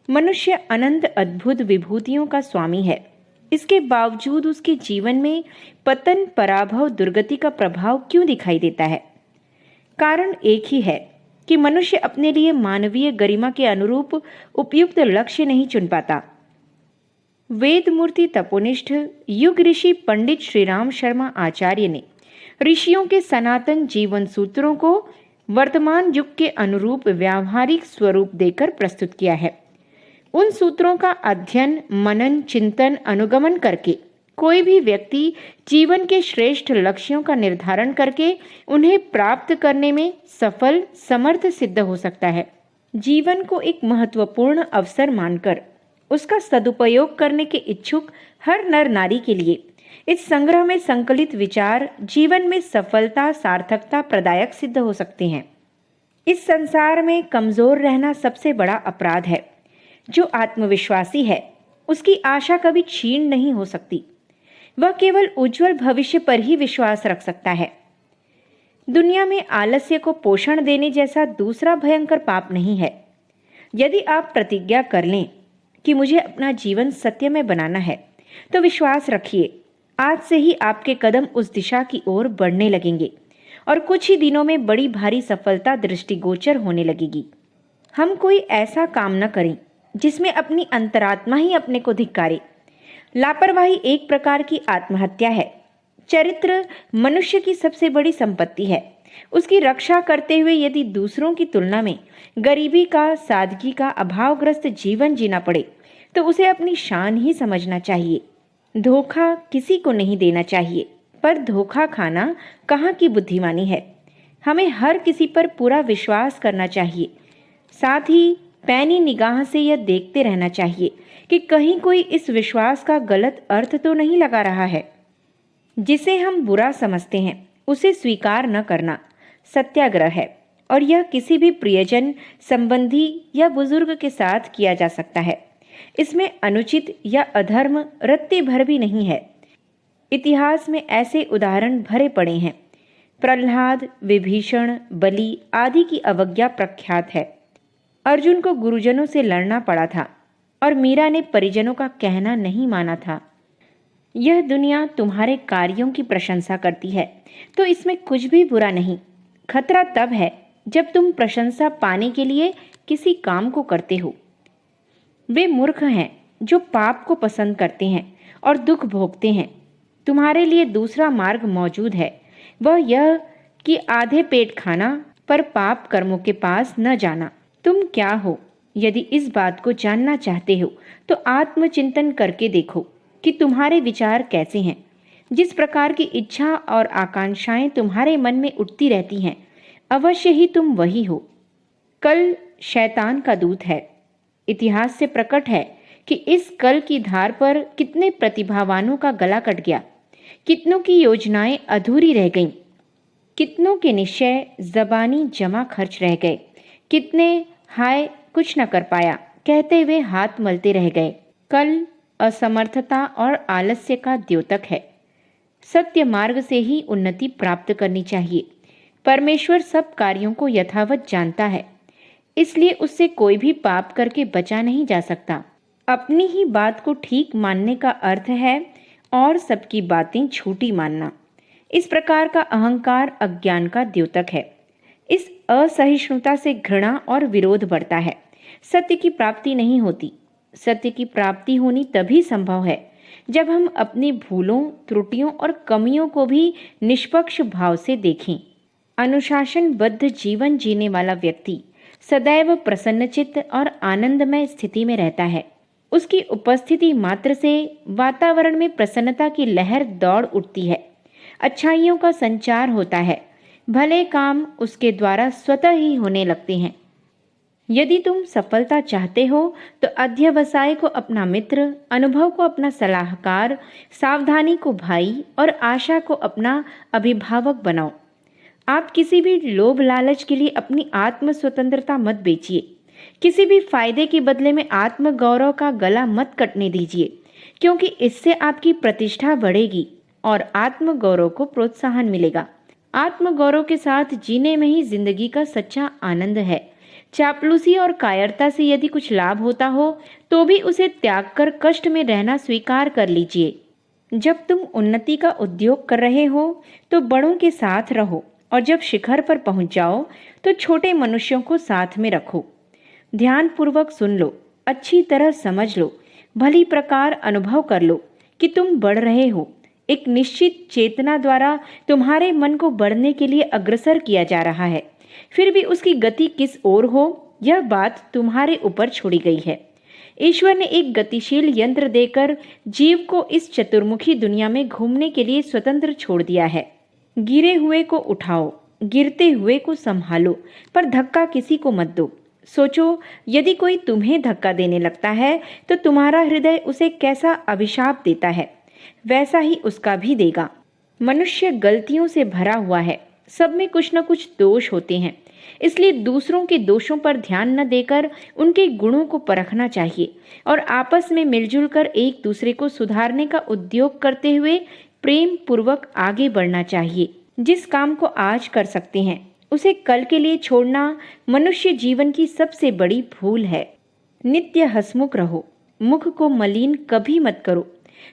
मनुष्य अनंत अद्भुत विभूतियों का स्वामी है। इसके बावजूद उसके जीवन में पतन, पराभव, दुर्गति का प्रभाव क्यों दिखाई देता है? कारण एक ही है कि मनुष्य अपने लिए मानवीय गरिमा के अनुरूप उपयुक्त लक्ष्य नहीं चुन पाता। वेद मूर्ति तपोनिष्ठ युग ऋषि पंडित श्रीराम शर्मा आचार्य ने ऋषियों के सनातन जीवन सूत्रों को वर्तमान युग के अनुरूप व्यावहारिक स्वरूप देकर प्रस्तुत किया है। उन सूत्रों का अध्ययन, मनन, चिंतन, अनुगमन करके कोई भी व्यक्ति जीवन के श्रेष्ठ लक्ष्यों का निर्धारण करके उन्हें प्राप्त करने में सफल, समर्थ सिद्ध हो सकता है। जीवन को एक महत्वपूर्ण अवसर मानकर उसका सदुपयोग करने के इच्छुक हर नर नारी के लिए इस संग्रह में संकलित विचार जीवन में सफलता, सार्थकता प्रदायक सिद्ध हो सकते हैं। इस संसार में कमजोर रहना सबसे बड़ा अपराध है। जो आत्मविश्वासी है उसकी आशा कभी क्षीण नहीं हो सकती। वह केवल उज्जवल भविष्य पर ही विश्वास रख सकता है। दुनिया में आलस्य को पोषण देने जैसा दूसरा भयंकर पाप नहीं है। यदि आप प्रतिज्ञा कर लें कि मुझे अपना जीवन सत्य में बनाना है, तो विश्वास रखिए आज से ही आपके कदम उस दिशा की ओर बढ़ने लगेंगे और कुछ ही दिनों में बड़ी भारी सफलता दृष्टिगोचर होने लगेगी। हम कोई ऐसा काम न करें जिसमें अपनी अंतरात्मा ही अपने को धिक्कारे। लापरवाही एक प्रकार की आत्महत्या है। चरित्र मनुष्य की सबसे बड़ी संपत्ति है। उसकी रक्षा करते हुए यदि दूसरों की तुलना में गरीबी का, सादगी का अभावग्रस्त जीवन जीना पड़े तो उसे अपनी शान ही समझना चाहिए। धोखा किसी को नहीं देना चाहिए, पर धोखा खाना कहाँ की बुद्धिमानी है। हमें हर किसी पर पूरा विश्वास करना चाहिए। साथ ही पैनी निगाह से यह देखते रहना चाहिए कि कहीं कोई इस विश्वास का गलत अर्थ तो नहीं लगा रहा है। जिसे हम बुरा समझते हैं उसे स्वीकार न करना सत्याग्रह है, और यह किसी भी प्रियजन, संबंधी या बुजुर्ग के साथ किया जा सकता है। इसमें अनुचित या अधर्म रत्ती भर भी नहीं है। इतिहास में ऐसे उदाहरण भरे पड़े हैं। प्रहलाद, विभीषण, बलि आदि की अवज्ञा प्रख्यात है। अर्जुन को गुरुजनों से लड़ना पड़ा था और मीरा ने परिजनों का कहना नहीं माना था। यह दुनिया तुम्हारे कार्यों की प्रशंसा करती है तो इसमें कुछ भी बुरा नहीं। खतरा तब है जब तुम प्रशंसा पाने के लिए किसी काम को करते हो। वे मूर्ख हैं जो पाप को पसंद करते हैं और दुख भोगते हैं। तुम्हारे लिए दूसरा मार्ग मौजूद है, वह यह कि आधे पेट खाना पर पाप कर्मों के पास न जाना। तुम क्या हो? यदि इस बात को जानना चाहते हो तो आत्मचिंतन करके देखो कि तुम्हारे विचार कैसे हैं। जिस प्रकार की इच्छा और आकांक्षाएं तुम्हारे मन में उठती रहती हैं, अवश्य ही तुम वही हो। कल शैतान का दूत है। इतिहास से प्रकट है कि इस कल की धार पर कितने प्रतिभावानों का गला कट गया, कितनों की योजनाएं अधूरी रह गईं, कितनों के निश्चय जबानी जमा खर्च रह गए, कितने हाय कुछ न कर पाया कहते हुए हाथ मलते रह गए। कल असमर्थता और आलस्य का द्योतक है। सत्य मार्ग से ही उन्नति प्राप्त करनी चाहिए। परमेश्वर सब कार्यों को यथावत जानता है, इसलिए उससे कोई भी पाप करके बचा नहीं जा सकता। अपनी ही बात को ठीक मानने का अर्थ है और सबकी बातें झूठी मानना। इस प्रकार का अहंकार अज्ञान का द्योतक है। इस असहिष्णुता से घृणा और विरोध बढ़ता है। सत्य की प्राप्ति नहीं होती। सत्य की प्राप्ति होनी तभी संभव है जब हम अपनी भूलों, त्रुटियों और कमियों को भी निष्पक्ष भाव से देखें। अनुशासनबद्ध जीवन जीने वाला व्यक्ति सदैव प्रसन्नचित्त और आनंदमय स्थिति में रहता है। उसकी उपस्थिति मात्र से वातावरण में प्रसन्नता की लहर दौड़ उठती है। अच्छाइयों का संचार होता है। भले काम उसके द्वारा स्वतः ही होने लगते हैं। यदि तुम सफलता चाहते हो तो अध्यवसाय को अपना मित्र, अनुभव को अपना सलाहकार, सावधानी को भाई और आशा को अपना अभिभावक बनाओ। आप किसी भी लोभ लालच के लिए अपनी आत्म स्वतंत्रता मत बेचिए। किसी भी फायदे के बदले में आत्म गौरव का गला मत कटने दीजिए, क्योंकि इससे आपकी प्रतिष्ठा बढ़ेगी और आत्म गौरव को प्रोत्साहन मिलेगा। आत्म गौरव के साथ जीने में ही जिंदगी का सच्चा आनंद है। चापलूसी और कायरता से यदि कुछ लाभ होता हो तो भी उसे त्याग कर कष्ट में रहना स्वीकार कर लीजिए। जब तुम उन्नति का उद्योग कर रहे हो तो बड़ों के साथ रहो, और जब शिखर पर पहुंच जाओ तो छोटे मनुष्यों को साथ में रखो। ध्यान पूर्वक सुन लो, अच्छी तरह समझ लो, भली प्रकार अनुभव कर लो कि तुम बढ़ रहे हो। एक निश्चित चेतना द्वारा तुम्हारे मन को बढ़ने के लिए अग्रसर किया जा रहा है। फिर भी उसकी गति किस ओर हो, यह बात तुम्हारे ऊपर छोड़ी गई है। ईश्वर ने एक गतिशील यंत्र देकर जीव को इस चतुर्मुखी दुनिया में घूमने के लिए स्वतंत्र छोड़ दिया है। गिरे हुए को उठाओ, गिरते हुए को संभालो, पर धक्का किसी को मत दो। सोचो, यदि कोई तुम्हें धक्का देने लगता है तो तुम्हारा हृदय उसे कैसा अभिशाप देता है, वैसा ही उसका भी देगा। मनुष्य गलतियों से भरा हुआ है, सब में कुछ न कुछ दोष होते हैं। इसलिए दूसरों के दोषों पर ध्यान न देकर उनके गुणों को परखना चाहिए और आपस में मिलजुल कर एक दूसरे को सुधारने का उद्योग करते हुए प्रेम पूर्वक आगे बढ़ना चाहिए। जिस काम को आज कर सकते हैं उसे कल के लिए छोड़ना मनुष्य जीवन की सबसे बड़ी भूल है। नित्य हंसमुख रहो, मुख को मलिन कभी मत करो।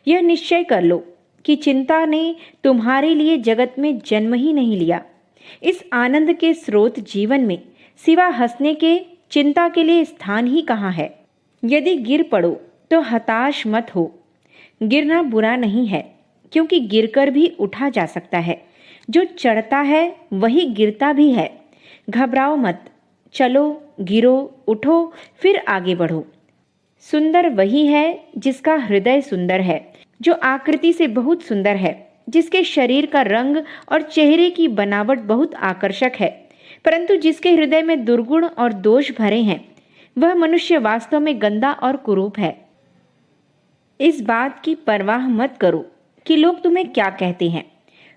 यह निश्चय कर लो कि चिंता ने तुम्हारे लिए जगत में जन्म ही नहीं लिया। इस आनंद के स्रोत जीवन में सिवा हंसने के चिंता के लिए स्थान ही कहाँ है। यदि गिर पड़ो तो हताश मत हो। गिरना बुरा नहीं है, क्योंकि गिरकर भी उठा जा सकता है। जो चढ़ता है वही गिरता भी है। घबराओ मत, चलो, गिरो, उठो, फिर आगे बढ़ो। सुंदर वही है जिसका हृदय सुंदर है, जो आकृति से बहुत सुंदर है, जिसके शरीर का रंग और चेहरे की बनावट बहुत आकर्षक है, परंतु जिसके हृदय में दुर्गुण और दोष भरे हैं, वह मनुष्य वास्तव में गंदा और कुरूप है। इस बात की परवाह मत करो कि लोग तुम्हें क्या कहते हैं।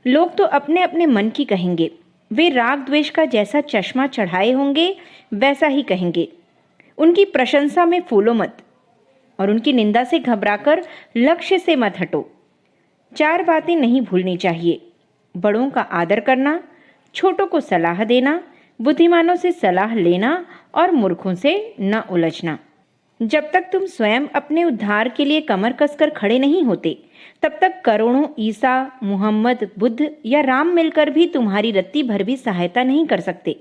लोग तो अपने अपने मन की कहेंगे। वे राग द्वेष का जैसा चश्मा चढ़ाए होंगे वैसा ही कहेंगे। उनकी प्रशंसा में फूलो मत और उनकी निंदा से घबराकर लक्ष्य से मत हटो। 4 बातें नहीं भूलनी चाहिए: बड़ों का आदर करना, छोटों को सलाह देना, बुद्धिमानों से सलाह लेना और मूर्खों से न उलझना। जब तक तुम स्वयं अपने उद्धार के लिए कमर कसकर खड़े नहीं होते, तब तक करोड़ों ईसा, मुहम्मद, बुद्ध या राम मिलकर भी तुम्हारी रत्ती भर भी सहायता नहीं कर सकते।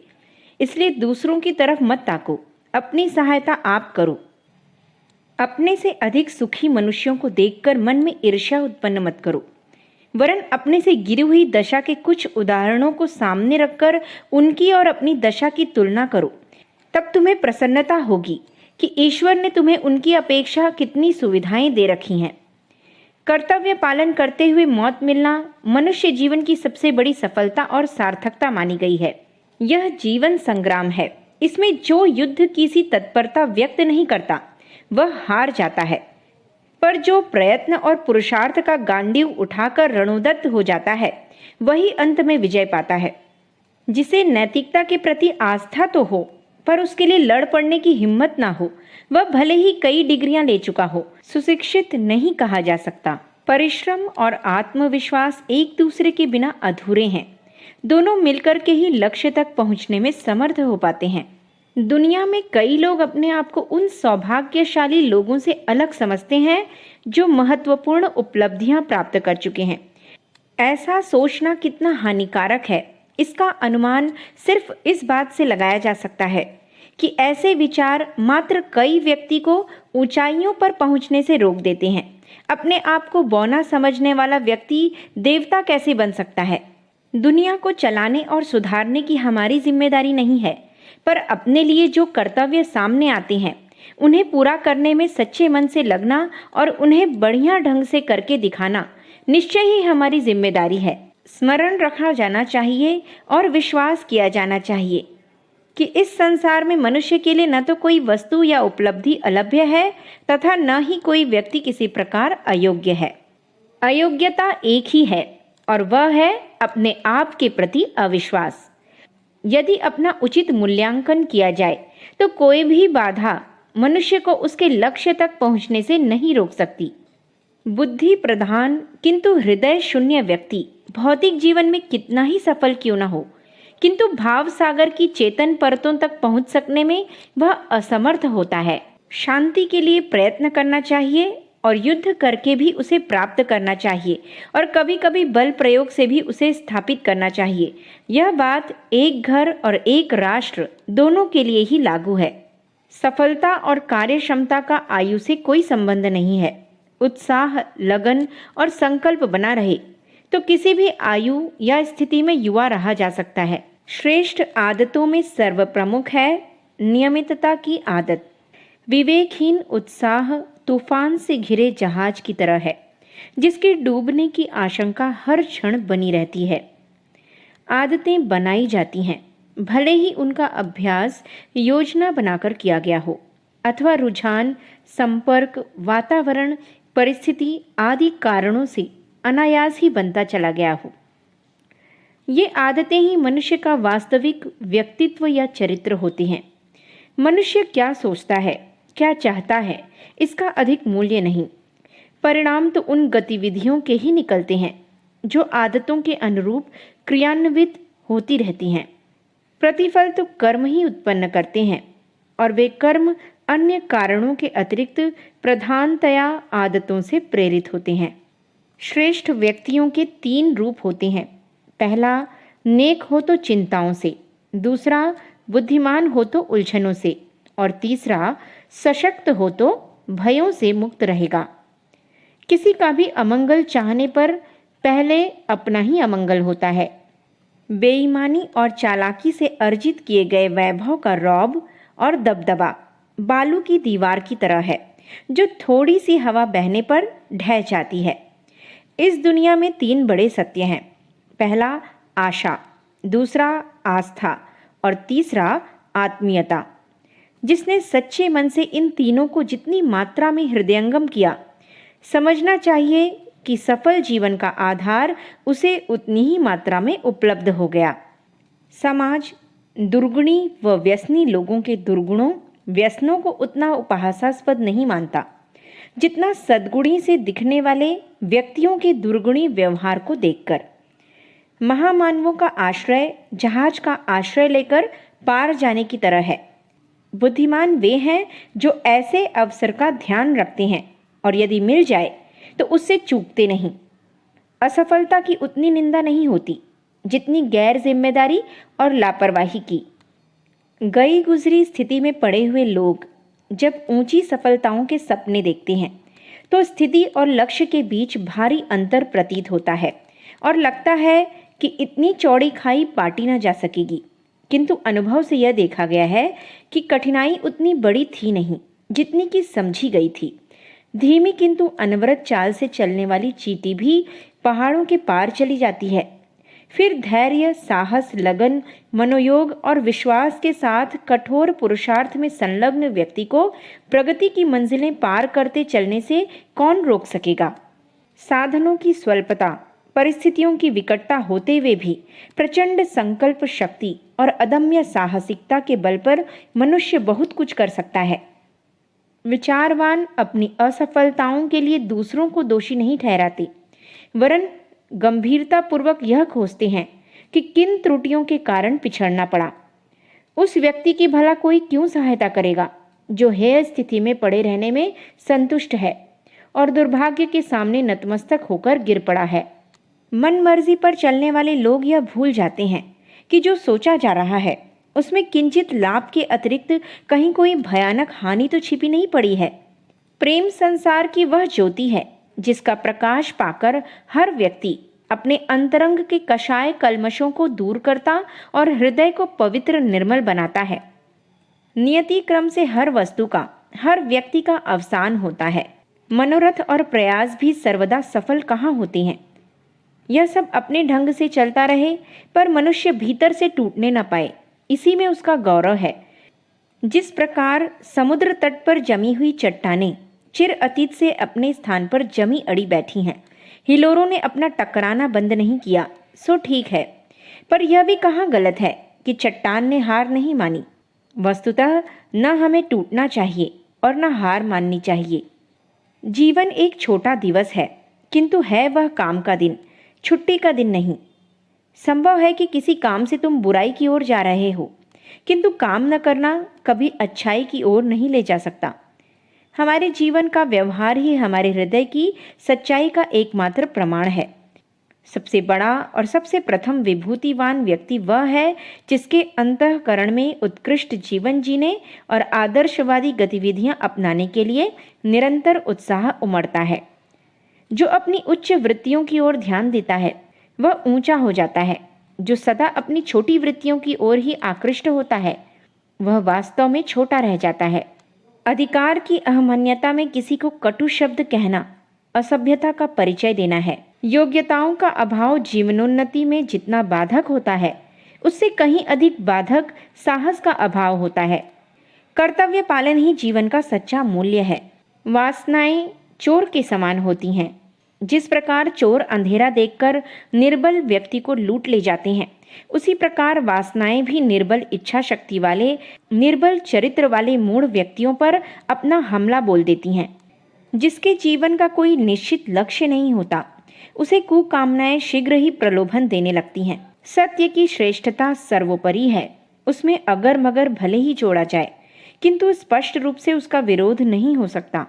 इसलिए दूसरों की तरफ मत ताको, अपनी सहायता आप करो। अपने से अधिक सुखी मनुष्यों को देखकर मन में ईर्ष्या उत्पन्न मत करो, वरन अपने से गिरी हुई दशा के कुछ उदाहरणों को सामने रखकर उनकी और अपनी दशा की तुलना करो। तब तुम्हें प्रसन्नता होगी कि ईश्वर ने तुम्हें उनकी अपेक्षा कितनी सुविधाएं दे रखी हैं। कर्तव्य पालन करते हुए मौत मिलना मनुष्य जीवन की सबसे बड़ी सफलता और सार्थकता मानी गई है। यह जीवन संग्राम है। इसमें जो युद्ध की सी तत्परता व्यक्त नहीं करता वह हार जाता है, पर जो प्रयत्न और पुरुषार्थ का गांडीव उठाकर रणोदत्त हो जाता है वही अंत में विजय पाता है। जिसे नैतिकता के प्रति आस्था तो हो, पर उसके लिए लड़ पड़ने की हिम्मत ना हो, वह भले ही कई डिग्रियां ले चुका हो, सुशिक्षित नहीं कहा जा सकता। परिश्रम और आत्मविश्वास एक दूसरे के बिना अधूरे हैं। दोनों मिलकर के ही लक्ष्य तक पहुंचने में समर्थ हो पाते हैं। दुनिया में कई लोग अपने आप को उन सौभाग्यशाली लोगों से अलग समझते हैं जो महत्वपूर्ण उपलब्धियां प्राप्त कर चुके हैं। ऐसा सोचना कितना हानिकारक है, इसका अनुमान सिर्फ इस बात से लगाया जा सकता है कि ऐसे विचार मात्र कई व्यक्ति को ऊंचाइयों पर पहुंचने से रोक देते हैं। अपने आप को बौना समझने वाला व्यक्ति देवता कैसे बन सकता है? दुनिया को चलाने और सुधारने की हमारी जिम्मेदारी नहीं है, पर अपने लिए जो कर्तव्य सामने आते हैं उन्हें पूरा करने में सच्चे मन से लगना और उन्हें बढ़िया ढंग से करके दिखाना निश्चय ही हमारी जिम्मेदारी है। स्मरण रखा जाना चाहिए और विश्वास किया जाना चाहिए कि इस संसार में मनुष्य के लिए न तो कोई वस्तु या उपलब्धि अलभ्य है तथा न ही कोई व्यक्ति किसी प्रकार अयोग्य है। अयोग्यता एक ही है और वह है अपने आप के प्रति अविश्वास। यदि अपना उचित मूल्यांकन किया जाए तो कोई भी बाधा मनुष्य को उसके लक्ष्य तक पहुंचने से नहीं रोक सकती। बुद्धि प्रधान किंतु हृदय शून्य व्यक्ति भौतिक जीवन में कितना ही सफल क्यों न हो, किंतु भाव सागर की चेतन परतों तक पहुंच सकने में वह असमर्थ होता है। शांति के लिए प्रयत्न करना चाहिए और युद्ध करके भी उसे प्राप्त करना चाहिए और कभी कभी बल प्रयोग से भी उसे स्थापित करना चाहिए। यह बात एक घर और एक राष्ट्र दोनों के लिए ही लागू है। सफलता और कार्य क्षमता का आयु से कोई संबंध नहीं है। उत्साह, लगन और संकल्प बना रहे तो किसी भी आयु या स्थिति में युवा रहा जा सकता है। श्रेष्ठ आदतों में सर्व प्रमुख है नियमितता की आदत। विवेकहीन उत्साह तूफान से घिरे जहाज की तरह है, जिसके डूबने की आशंका हर क्षण बनी रहती है। आदतें बनाई जाती हैं, भले ही उनका अभ्यास योजना बनाकर किया गया हो अथवा रुझान, संपर्क, वातावरण, परिस्थिति आदि कारणों से अनायास ही बनता चला गया हो। ये आदतें ही मनुष्य का वास्तविक व्यक्तित्व या चरित्र होती हैं। मनुष्य क्या सोचता है, क्या चाहता है, इसका अधिक मूल्य नहीं। परिणाम तो उन गतिविधियों के ही निकलते हैं जो आदतों के अनुरूप क्रियान्वित होती रहती हैं। प्रतिफल तो कर्म ही उत्पन्न करते हैं और वे कर्म अन्य कारणों के अतिरिक्त प्रधानतया आदतों से प्रेरित होते हैं। श्रेष्ठ व्यक्तियों के 3 रूप होते हैं। पहला, नेक हो तो चिंताओं से, दूसरा, बुद्धिमान हो तो उलझनों से और तीसरा, सशक्त हो तो भयों से मुक्त रहेगा। किसी का भी अमंगल चाहने पर पहले अपना ही अमंगल होता है। बेईमानी और चालाकी से अर्जित किए गए वैभव का रौब और दबदबा बालू की दीवार की तरह है, जो थोड़ी सी हवा बहने पर ढह जाती है। इस दुनिया में 3 बड़े सत्य हैं। पहला आशा, दूसरा आस्था और तीसरा आत्मीयता। जिसने सच्चे मन से इन तीनों को जितनी मात्रा में हृदयंगम किया, समझना चाहिए कि सफल जीवन का आधार उसे उतनी ही मात्रा में उपलब्ध हो गया। समाज दुर्गुणी व व्यसनी लोगों के दुर्गुणों, व्यसनों को उतना उपहासास्पद नहीं मानता जितना सद्गुणी से दिखने वाले व्यक्तियों के दुर्गुणी व्यवहार को देखकर। महामानवों का आश्रय जहाज का आश्रय लेकर पार जाने की तरह है। बुद्धिमान वे हैं जो ऐसे अवसर का ध्यान रखते हैं और यदि मिल जाए तो उससे चूकते नहीं। असफलता की उतनी निंदा नहीं होती जितनी गैर जिम्मेदारी और लापरवाही की। गई गुजरी स्थिति में पड़े हुए लोग जब ऊंची सफलताओं के सपने देखते हैं तो स्थिति और लक्ष्य के बीच भारी अंतर प्रतीत होता है और लगता है कि इतनी चौड़ी खाई पाटी ना जा सकेगी। किंतु अनुभव से यह देखा गया है कि कठिनाई उतनी बड़ी थी नहीं जितनी कि समझी गई थी। धीमी किंतु अनवरत चाल से चलने वाली चींटी भी पहाड़ों के पार चली जाती है। फिर धैर्य, साहस, लगन, मनोयोग और विश्वास के साथ कठोर पुरुषार्थ में संलग्न व्यक्ति को प्रगति की मंजिलें पार करते चलने से कौन रोक सकेगा। साधनों की स्वल्पता, परिस्थितियों की विकटता होते हुए भी प्रचंड संकल्प शक्ति और अदम्य साहसिकता के बल पर मनुष्य बहुत कुछ कर सकता है। विचारवान अपनी असफलताओं के लिए दूसरों को दोषी नहीं ठहराते, वरन गंभीरतापूर्वक यह खोजते हैं कि किन त्रुटियों के कारण पिछड़ना पड़ा। उस व्यक्ति की भला कोई क्यों सहायता करेगा जो हेय स्थिति में पड़े रहने में संतुष्ट है और दुर्भाग्य के सामने नतमस्तक होकर गिर पड़ा है। मन मर्जी पर चलने वाले लोग यह भूल जाते हैं कि जो सोचा जा रहा है उसमें किंचित लाभ के अतिरिक्त कहीं कोई भयानक हानि तो छिपी नहीं पड़ी है। प्रेम संसार की वह ज्योति है जिसका प्रकाश पाकर हर व्यक्ति अपने अंतरंग के कषाय कल्मशों को दूर करता और हृदय को पवित्र निर्मल बनाता है। नियति क्रम से हर वस्तु का, हर व्यक्ति का अवसान होता है। मनोरथ और प्रयास भी सर्वदा सफल कहाँ होते हैं। यह सब अपने ढंग से चलता रहे पर मनुष्य भीतर से टूटने न पाए, इसी में उसका गौरव है। जिस प्रकार समुद्र तट पर जमी हुई चट्टानें चिर अतीत से अपने स्थान पर जमी अड़ी बैठी हैं, हिलोरों ने अपना टकराना बंद नहीं किया, सो ठीक है। पर यह भी कहाँ गलत है कि चट्टान ने हार नहीं मानी। वस्तुतः न हमें टूटना चाहिए और न हार माननी चाहिए। जीवन एक छोटा दिवस है, किंतु है वह काम का दिन, छुट्टी का दिन नहीं। संभव है कि किसी काम से तुम बुराई की ओर जा रहे हो, किंतु काम न करना कभी अच्छाई की ओर नहीं ले जा सकता। हमारे जीवन का व्यवहार ही हमारे हृदय की सच्चाई का एकमात्र प्रमाण है। सबसे बड़ा और सबसे प्रथम विभूतिवान व्यक्ति वह है जिसके अंतःकरण में उत्कृष्ट जीवन जीने और आदर्शवादी गतिविधियां अपनाने के लिए निरंतर उत्साह उमड़ता है। जो अपनी उच्च वृत्तियों की ओर ध्यान देता है वह ऊंचा हो जाता है। जो सदा अपनी छोटी वृत्तियों की ओर ही आकृष्ट होता है वह वास्तव में छोटा रह जाता है। अधिकार की अहमन्यता में किसी को कटु शब्द कहना असभ्यता का परिचय देना है। योग्यताओं का अभाव जीवनोन्नति में जितना बाधक होता है उससे कहीं अधिक बाधक साहस का अभाव होता है। कर्तव्य पालन ही जीवन का सच्चा मूल्य है। वासनाएं चोर के समान होती हैं। जिस प्रकार चोर अंधेरा देखकर निर्बल व्यक्ति को लूट ले जाते हैं, उसी प्रकार वासनाएं भी निर्बल इच्छा शक्ति वाले, निर्बल चरित्र वाले मूढ़ व्यक्तियों पर अपना हमला बोल देती हैं। जिसके जीवन का कोई निश्चित लक्ष्य नहीं होता उसे कुकामनाएं शीघ्र ही प्रलोभन देने लगती हैं। सत्य की श्रेष्ठता सर्वोपरि है। उसमें अगर मगर भले ही जोड़ा जाए, किंतु स्पष्ट रूप से उसका विरोध नहीं हो सकता।